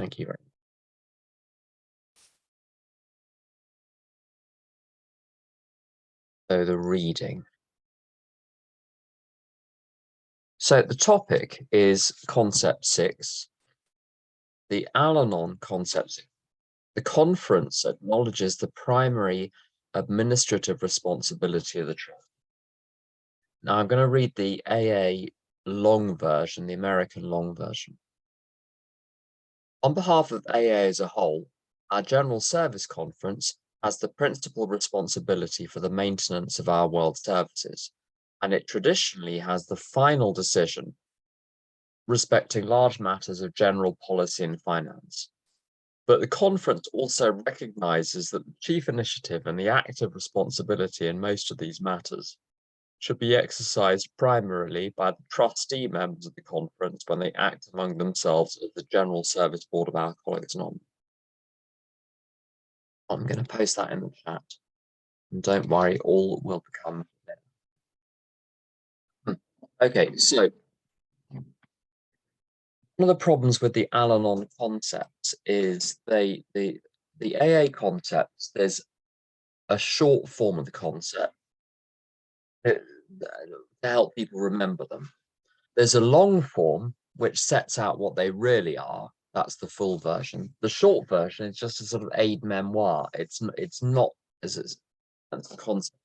Thank you very much. So the reading. So the topic is concept 6, the Al-Anon concept. The conference acknowledges the primary administrative responsibility of the trust. Now I'm going to read the AA long version, the American long version. On behalf of AA as a whole, our General Service Conference has the principal responsibility for the maintenance of our world services, and it traditionally has the final decision respecting large matters of general policy and finance. But the conference also recognizes that the chief initiative and the active responsibility in most of these matters should be exercised primarily by the trustee members of the conference when they act among themselves as the General Service Board of Alcoholics Anonymous. I'm going to post that in the chat. And don't worry, all will become clear. Okay, so one of the problems with the Al-Anon concept is the AA concepts, there's a short form of the concept to help people remember them. There's a long form which sets out what they really are. That's the full version. The short version is just a sort of aid memoir. It's not as that's the concept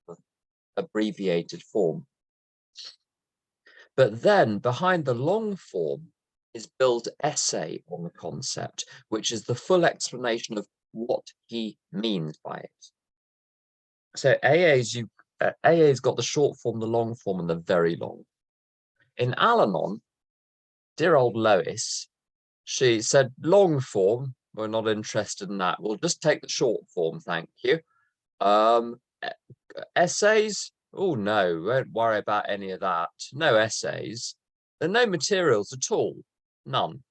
of abbreviated form. But then behind the long form is built essay on the concept, which is the full explanation of what he means by it. So AA's got the short form, the long form, and the very long. In Al-Anon, dear old Lois, she said, long form, we're not interested in that. We'll just take the short form, thank you. Essays? Oh, no, won't worry about any of that. No essays. There are no materials at all. None.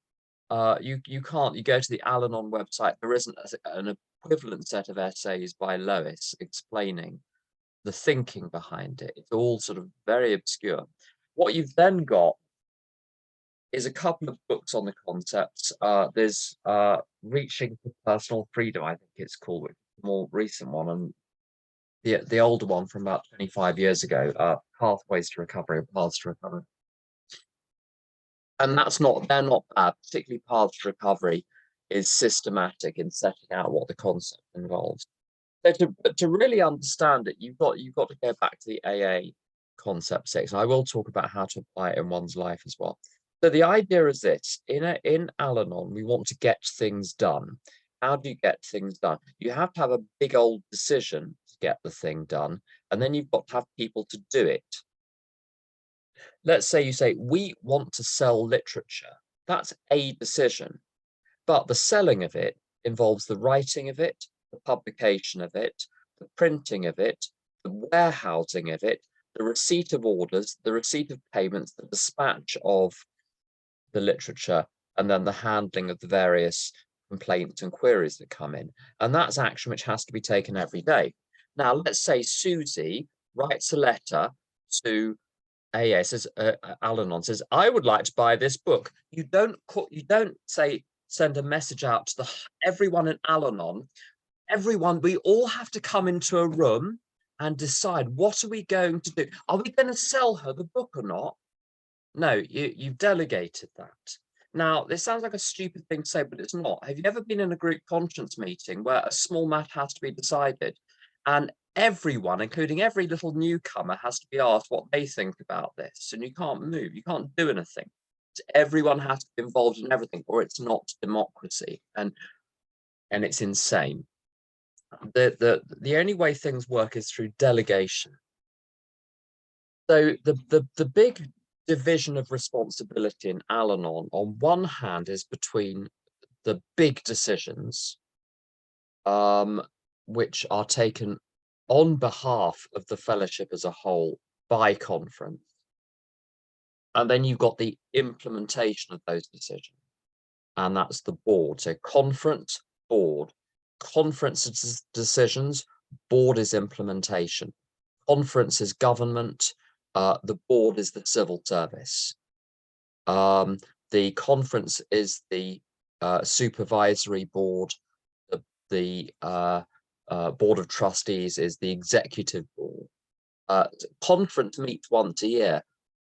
You go to the Al-Anon website, there isn't an equivalent set of essays by Lois explaining the thinking behind it. It's all sort of very obscure. What you've then got is a couple of books on the concepts. There's Reaching for Personal Freedom, I think it's called, which is a more recent one, and the older one from about 25 years ago, Pathways to Recovery, Paths to Recovery. And they're not bad, particularly Paths to Recovery is systematic in setting out what the concept involves. So to really understand it, you've got to go back to the AA concept 6. And I will talk about how to apply it in one's life as well. So the idea is this: in Al-Anon, we want to get things done. How do you get things done? You have to have a big old decision to get the thing done, and then you've got to have people to do it. Let's say you say, we want to sell literature. That's a decision, but the selling of it involves the writing of it, the publication of it, the printing of it, the warehousing of it, the receipt of orders, the receipt of payments, the dispatch of the literature, and then the handling of the various complaints and queries that come in. And that's action which has to be taken every day. Now, let's say Susie writes a letter to AA, says Al-Anon, says, I would like to buy this book. You don't say send a message out to everyone in Al-Anon. Everyone, we all have to come into a room and decide, what are we going to do? Are we going to sell her the book or not? No, you've delegated that. Now, this sounds like a stupid thing to say, but it's not. Have you ever been in a group conscience meeting where a small matter has to be decided, and everyone, including every little newcomer, has to be asked what they think about this, and you can't move, you can't do anything. Everyone has to be involved in everything, or it's not democracy, and it's insane. The only way things work is through delegation. So the big division of responsibility in Al-Anon, on one hand, is between the big decisions, which are taken on behalf of the fellowship as a whole by conference. And then you've got the implementation of those decisions, and that's the board. So conference, board. Conference is decisions, board is implementation. Conference is government, the board is the civil service. The conference is the supervisory board. The board of trustees is the executive board. Conference meets once a year.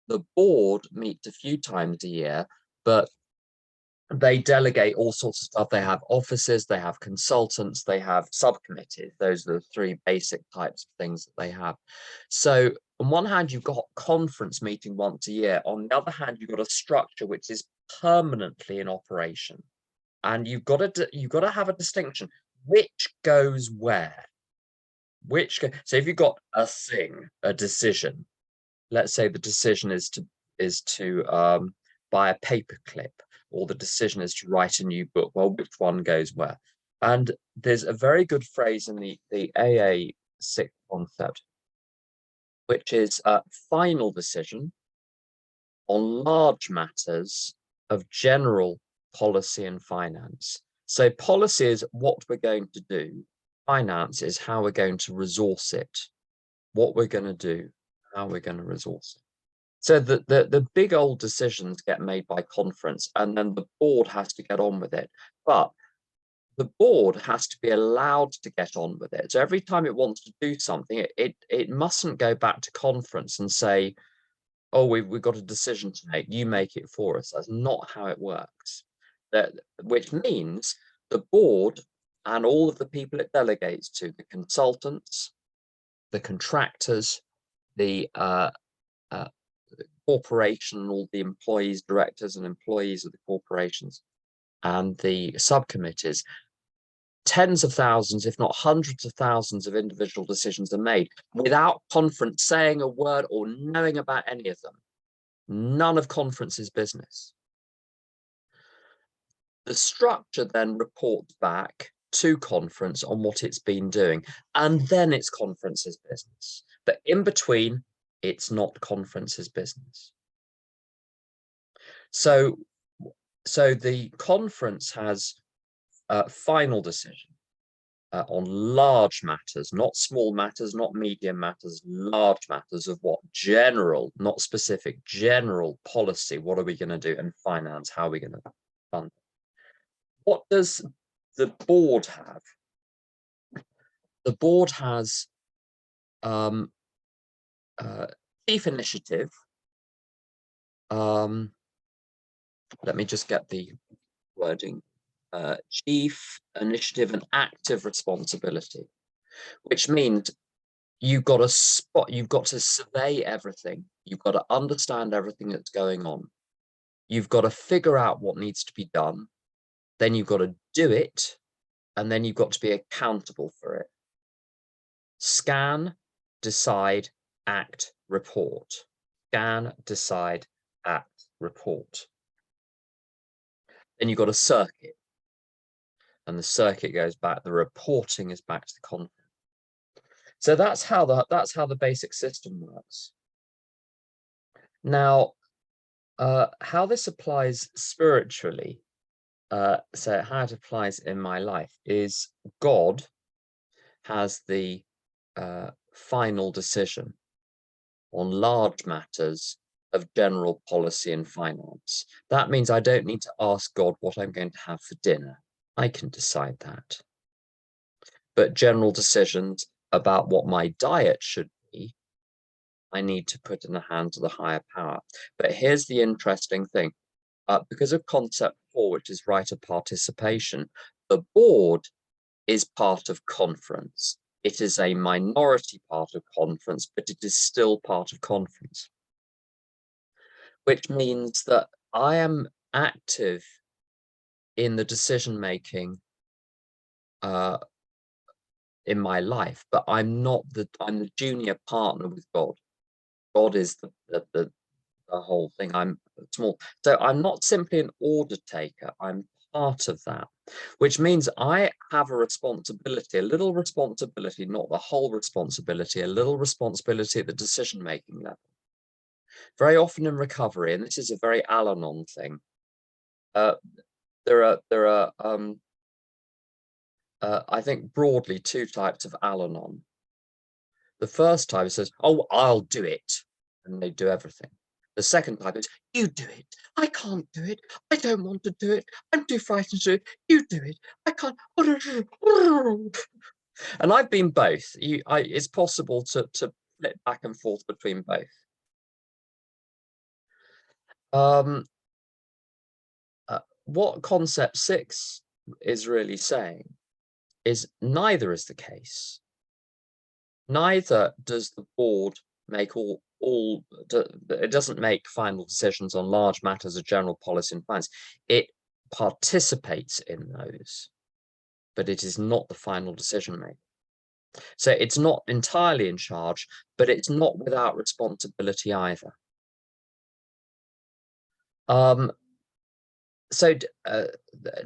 The board meets a few times a year, but they delegate all sorts of stuff. They have offices, they have consultants, they have subcommittees. Those are the three basic types of things that they have. So on one hand, you've got conference meeting once a year. On the other hand, you've got a structure which is permanently in operation. And you've got to have a distinction. Which goes where? So if you've got a thing, a decision, let's say the decision is to buy a paperclip, or the decision is to write a new book. Well, which one goes where? And there's a very good phrase in the AA sixth concept, which is final decision on large matters of general policy and finance. So policy is what we're going to do. Finance is how we're going to resource it, what we're going to do, how we're going to resource it. So the big old decisions get made by conference, and then the board has to get on with it. But the board has to be allowed to get on with it. So every time it wants to do something, it mustn't go back to conference and say, oh, we've got a decision to make, you make it for us. That's not how it works. Which means the board and all of the people it delegates to, the consultants, the contractors, the corporation, all the employees, directors and employees of the corporations, and the subcommittees, tens of thousands, if not hundreds of thousands of individual decisions are made without conference saying a word or knowing about any of them. None of conference's business. The structure then reports back to conference on what it's been doing, and then it's conference's business. But in between, it's not conference's business. So the conference has a final decision on large matters, not small matters, not medium matters, large matters of what? General, not specific, general policy. What are we going to do? And finance, how are we going to fund it? What does the board have? The board has chief initiative. Let me just get the wording. Chief initiative and active responsibility, which means you've got to survey everything. You've got to understand everything that's going on. You've got to figure out what needs to be done. Then you've got to do it. And then you've got to be accountable for it. Scan, decide, act, report. Scan, decide, act, report. Then you've got a circuit. And the circuit goes back, the reporting is back to the conference. So that's how the basic system works. Now, how this applies spiritually, so how it applies in my life is God has the final decision on large matters of general policy and finance. That means I don't need to ask God what I'm going to have for dinner. I can decide that. But general decisions about what my diet should be, I need to put in the hands of the higher power. But here's the interesting thing. Because of concept 4, which is right of participation, the board is part of conference. It is a minority part of conference, but it is still part of conference. Which means that I am active in the decision-making in my life, but I'm the junior partner with God. God is the whole thing. I'm small. So I'm not simply an order taker. I'm part of that, which means I have a responsibility, a little responsibility, not the whole responsibility, a little responsibility at the decision-making level. Very often in recovery, and this is a very Al-Anon thing, there are I think broadly 2 types of Al-Anon. The first type says, oh, I'll do it, and they do everything. The second type is, you do it. I can't do it. I don't want to do it. I'm too frightened to do it. You do it. I can't. And I've been both. It's possible to flip back and forth between both. What concept 6 is really saying is neither is the case. Neither does the board make it doesn't make final decisions on large matters of general policy and finance. It participates in those, but it is not the final decision maker. So it's not entirely in charge, but it's not without responsibility either. So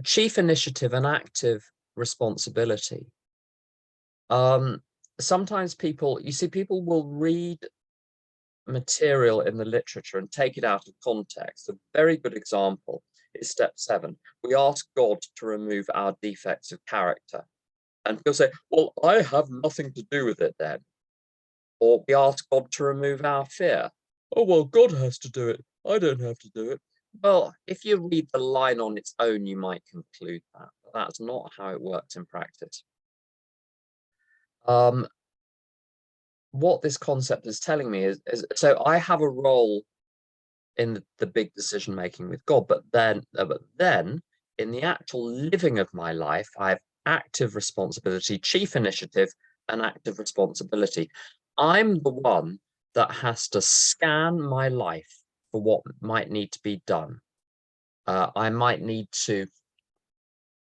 chief initiative and active responsibility. Sometimes people will read material in the literature and take it out of context. A very good example is step 7. We ask God to remove our defects of character. And people say, well, I have nothing to do with it then. Or we ask God to remove our fear. Oh, well, God has to do it. I don't have to do it. Well, if you read the line on its own, you might conclude that, but that's not how it works in practice. What this concept is telling me is so I have a role in the big decision making with God, but then in the actual living of my life, I have active responsibility, chief initiative, and active responsibility. I'm the one that has to scan my life for what might need to be done. I might need to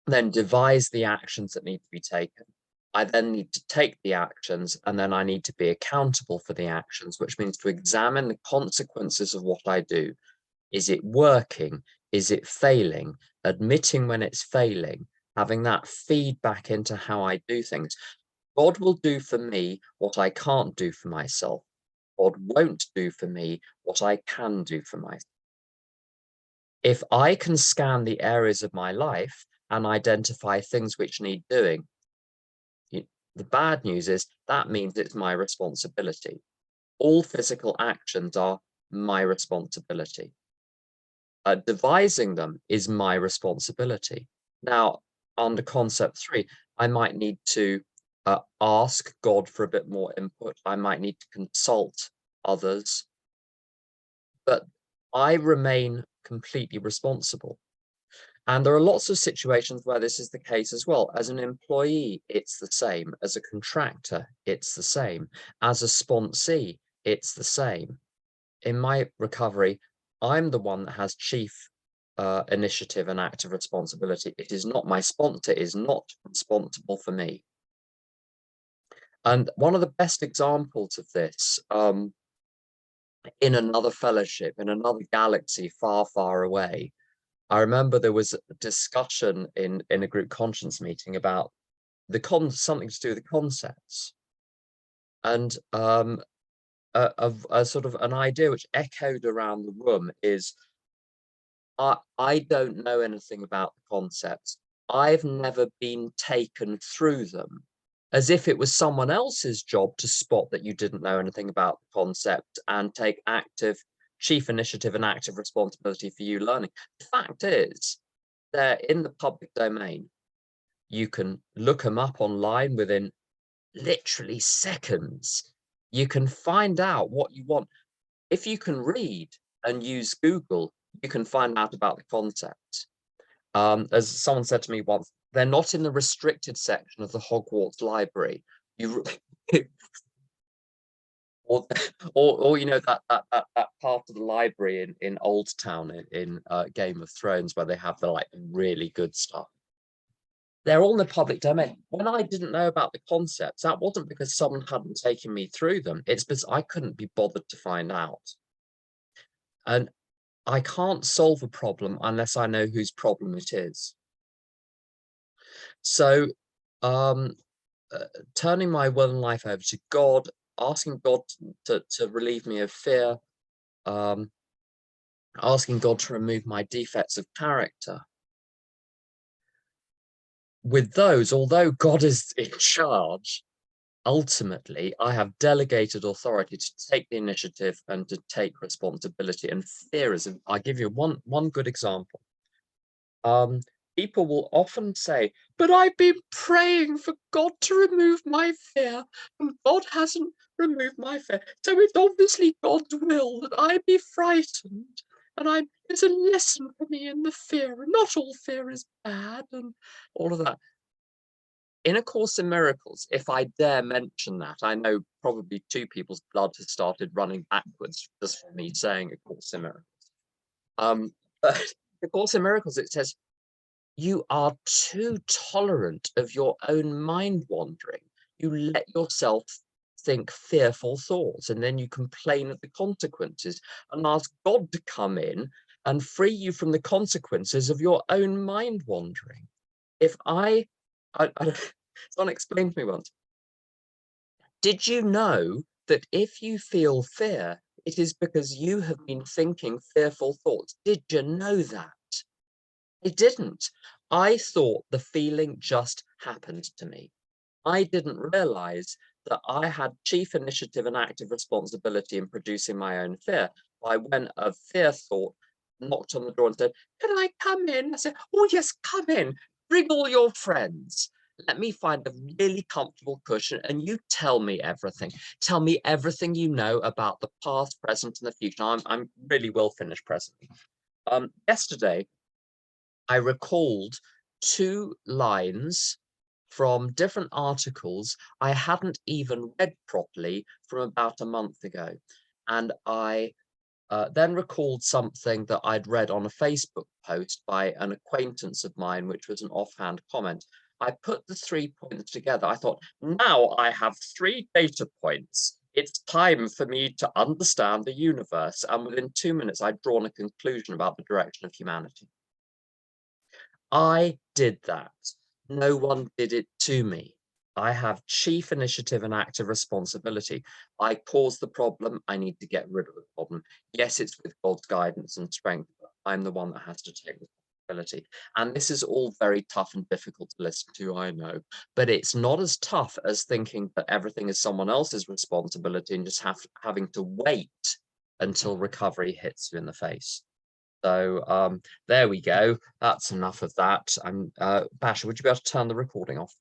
then devise the actions that need to be taken. I then need to take the actions, and then I need to be accountable for the actions, which means to examine the consequences of what I do. Is it working? Is it failing? Admitting when it's failing, having that feedback into how I do things. God will do for me what I can't do for myself. God won't do for me what I can do for myself. If I can scan the areas of my life and identify things which need doing, the bad news is that means it's my responsibility. All physical actions are my responsibility. Devising them is my responsibility. Now, under concept 3, I might need to ask God for a bit more input. I might need to consult others, but I remain completely responsible. And there are lots of situations where this is the case as well. As an employee, it's the same. As a contractor, it's the same. As a sponsee, it's the same. In my recovery, I'm the one that has chief initiative and active responsibility. It is not my sponsor is not responsible for me. And one of the best examples of this, in another fellowship, in another galaxy far, far away, I remember there was a discussion in a group conscience meeting about something to do with the concepts, and a sort of an idea which echoed around the room is, I don't know anything about the concepts. I've never been taken through them, as if it was someone else's job to spot that you didn't know anything about the concept and take active chief initiative and active responsibility for you learning. The fact is, they're in the public domain. You can look them up online within literally seconds. You can find out what you want. If you can read and use Google, you can find out about the concept. As someone said to me once, they're not in the restricted section of the Hogwarts library. You or you know that part of the library in Old Town in Game of Thrones where they have the like really good stuff. They're all in the public domain. When I didn't know about the concepts, that wasn't because someone hadn't taken me through them. It's because I couldn't be bothered to find out. And I can't solve a problem unless I know whose problem it is. So turning my will and life over to God, asking God to relieve me of fear, asking God to remove my defects of character. With those, although God is in charge, ultimately, I have delegated authority to take the initiative and to take responsibility. And fear is, I give you one good example. Um, People will often say, but I've been praying for God to remove my fear, and God hasn't removed my fear. So it's obviously God's will that I be frightened. And it's a lesson for me in the fear, and not all fear is bad, and all of that. In A Course in Miracles, if I dare mention that, I know probably two people's blood has started running backwards just from me saying A Course in Miracles. But A Course in Miracles, it says, you are too tolerant of your own mind wandering. You let yourself think fearful thoughts, and then you complain of the consequences and ask God to come in and free you from the consequences of your own mind wandering. If someone explained to me once, did you know that if you feel fear, it is because you have been thinking fearful thoughts? Did you know that? I didn't. I thought the feeling just happened to me. I didn't realize that I had chief initiative and active responsibility in producing my own fear. When a fear thought knocked on the door and said, can I come in? I said, oh yes, come in. Bring all your friends. Let me find a really comfortable cushion and you tell me everything. Tell me everything you know about the past, present, and the future. I'm really well finished presently. Yesterday, I recalled 2 lines from different articles I hadn't even read properly from about a month ago. And I then recalled something that I'd read on a Facebook post by an acquaintance of mine, which was an offhand comment. I put the 3 points together. I thought, now I have 3 data points. It's time for me to understand the universe. And within 2 minutes, I'd drawn a conclusion about the direction of humanity. I did that. No one did it to me. I have chief initiative and active responsibility. I caused the problem. I need to get rid of the problem. Yes, it's with God's guidance and strength, but I'm the one that has to take responsibility. And this is all very tough and difficult to listen to, I know, but it's not as tough as thinking that everything is someone else's responsibility and just having to wait until recovery hits you in the face. So there we go. That's enough of that. Basha, would you be able to turn the recording off?